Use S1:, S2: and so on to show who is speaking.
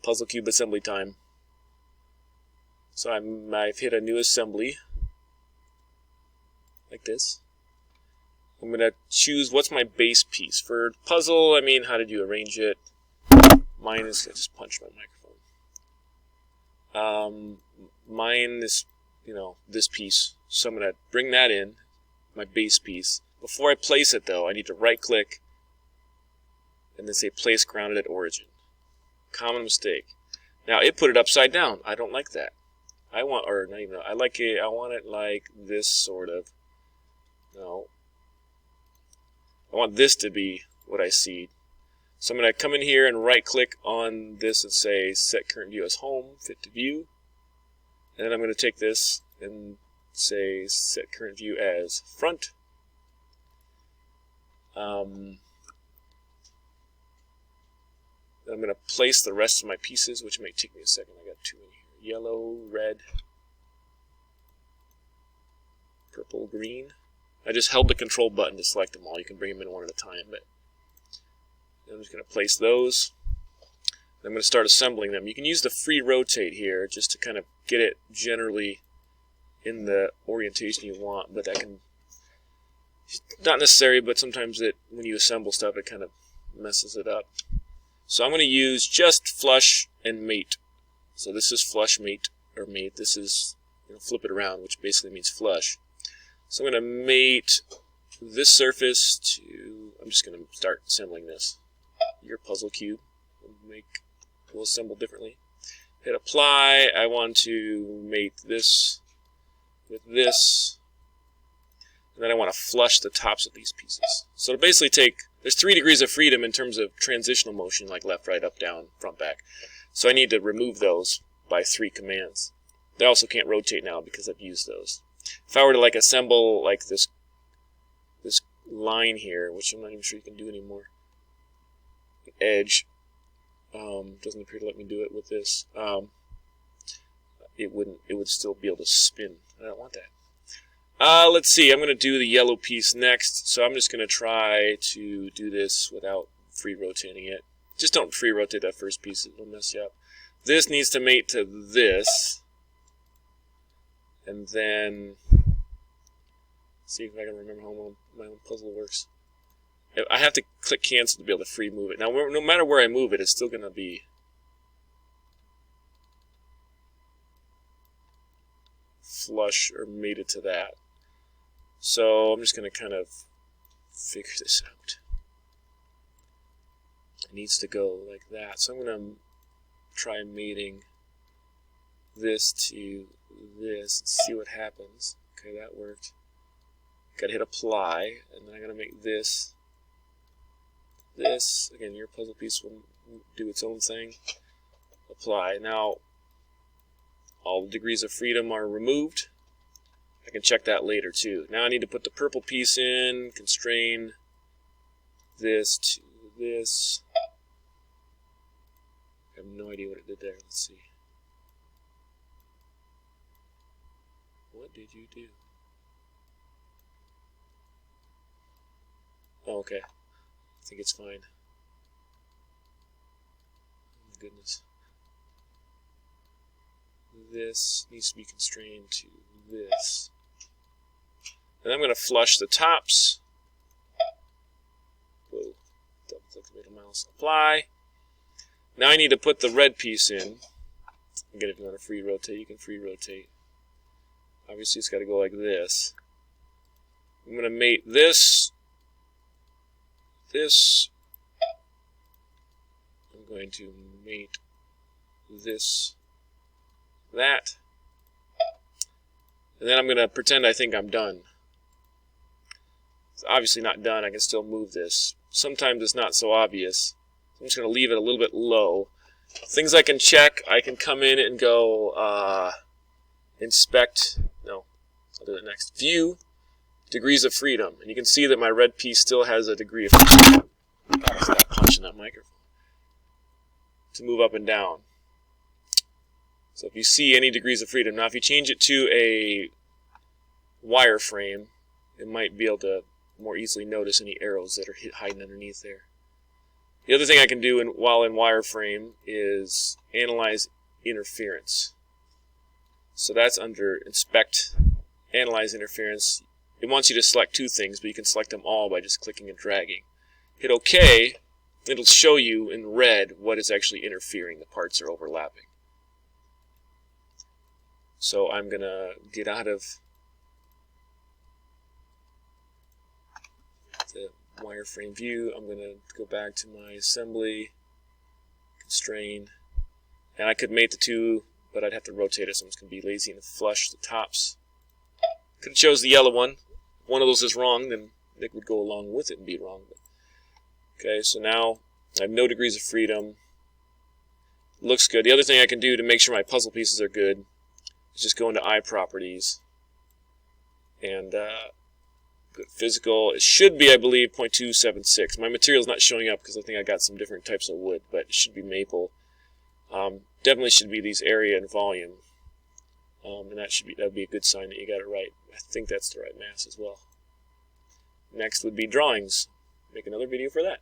S1: puzzle cube assembly time. So I've hit a new assembly, like this. I'm going to choose what's my base piece. For puzzle, I mean, how did you arrange it? Mine is, I just punched my microphone. Mine is, this piece. So I'm going to bring that in, my base piece. Before I place it, though, I need to right-click and then say place grounded at origin. Common mistake. Now, it put it upside down. I don't like that. I want it like this, sort of. No. I want this to be what I seed. So I'm going to come in here and right-click on this and say set current view as home, fit to view. And then I'm going to take this and say set current view as front. I'm going to place the rest of my pieces, which may take me a second. I got 2 in here. Yellow, red, purple, green. I just held the control button to select them all. You can bring them in one at a time, but I'm just going to place those. I'm going to start assembling them. You can use the free rotate here just to kind of get it generally in the orientation you want, but that can, not necessary, but sometimes when you assemble stuff, it kind of messes it up. So I'm going to use just flush and mate. So this is flush, mate, or mate. This is, flip it around, which basically means flush. So I'm going to mate this surface to, I'm just going to start assembling this. Your puzzle cube will assemble differently. Hit apply. I want to mate this with this. And then I want to flush the tops of these pieces. So to basically there's 3 degrees of freedom in terms of transitional motion, like left, right, up, down, front, back. So I need to remove those by 3 commands. They also can't rotate now because I've used those. If I were to assemble this line here, which I'm not even sure you can do anymore, an edge, doesn't appear to let me do it with this. It would still be able to spin. I don't want that. Let's see, I'm going to do the yellow piece next, so I'm just going to try to do this without free rotating it. Just don't free rotate that first piece, it'll mess you up. This needs to mate to this, and then see if I can remember how my own puzzle works. I have to click cancel to be able to free move it. Now, no matter where I move it, it's still going to be flush or mated to that. So I'm just going to kind of figure this out. It needs to go like that. So I'm going to try mating this to this and see what happens. Okay, that worked. Got to hit apply, and then I'm going to make this. Again, your puzzle piece will do its own thing. Apply. Now, all the degrees of freedom are removed. I can check that later too. Now I need to put the purple piece in, constrain this to this. I have no idea what it did there. Let's see. What did you do? Oh, okay. I think it's fine. Oh my goodness. This needs to be constrained to this. And I'm going to flush the tops. Whoa. Double click the middle mouse. Apply. Now I need to put the red piece in. Again, if you want to free rotate, you can free rotate. Obviously, it's got to go like this. I'm going to mate this. I'm going to mate this, that, and then I'm going to pretend I think I'm done. It's obviously not done. I can still move this. Sometimes it's not so obvious. I'm just going to leave it a little bit low. Things I can check, I can come in and go inspect. No, I'll do it next. View. Degrees of freedom, and you can see that my red piece still has a degree of freedom. Stop punching that microphone. To move up and down. So if you see any degrees of freedom, now if you change it to a wireframe, it might be able to more easily notice any arrows that are hiding underneath there. The other thing I can do while in wireframe is analyze interference. So that's under Inspect, Analyze Interference. It wants you to select two things, but you can select them all by just clicking and dragging. Hit OK, it'll show you in red what is actually interfering. The parts are overlapping. So I'm going to get out of the wireframe view. I'm going to go back to my assembly, constrain, and I could mate the two, but I'd have to rotate it, so I'm just going to be lazy and flush the tops. Could have chose the yellow one. If one of those is wrong, then Nick would go along with it and be wrong. Okay, so now I have no degrees of freedom. Looks good. The other thing I can do to make sure my puzzle pieces are good is just go into Eye Properties and go to Physical. It should be, I believe, 0.276. My material's not showing up because I think I got some different types of wood, but it should be maple. Definitely should be these area and volume, and that'd be a good sign that you got it right. I think that's the right mass as well. Next would be drawings. Make another video for that.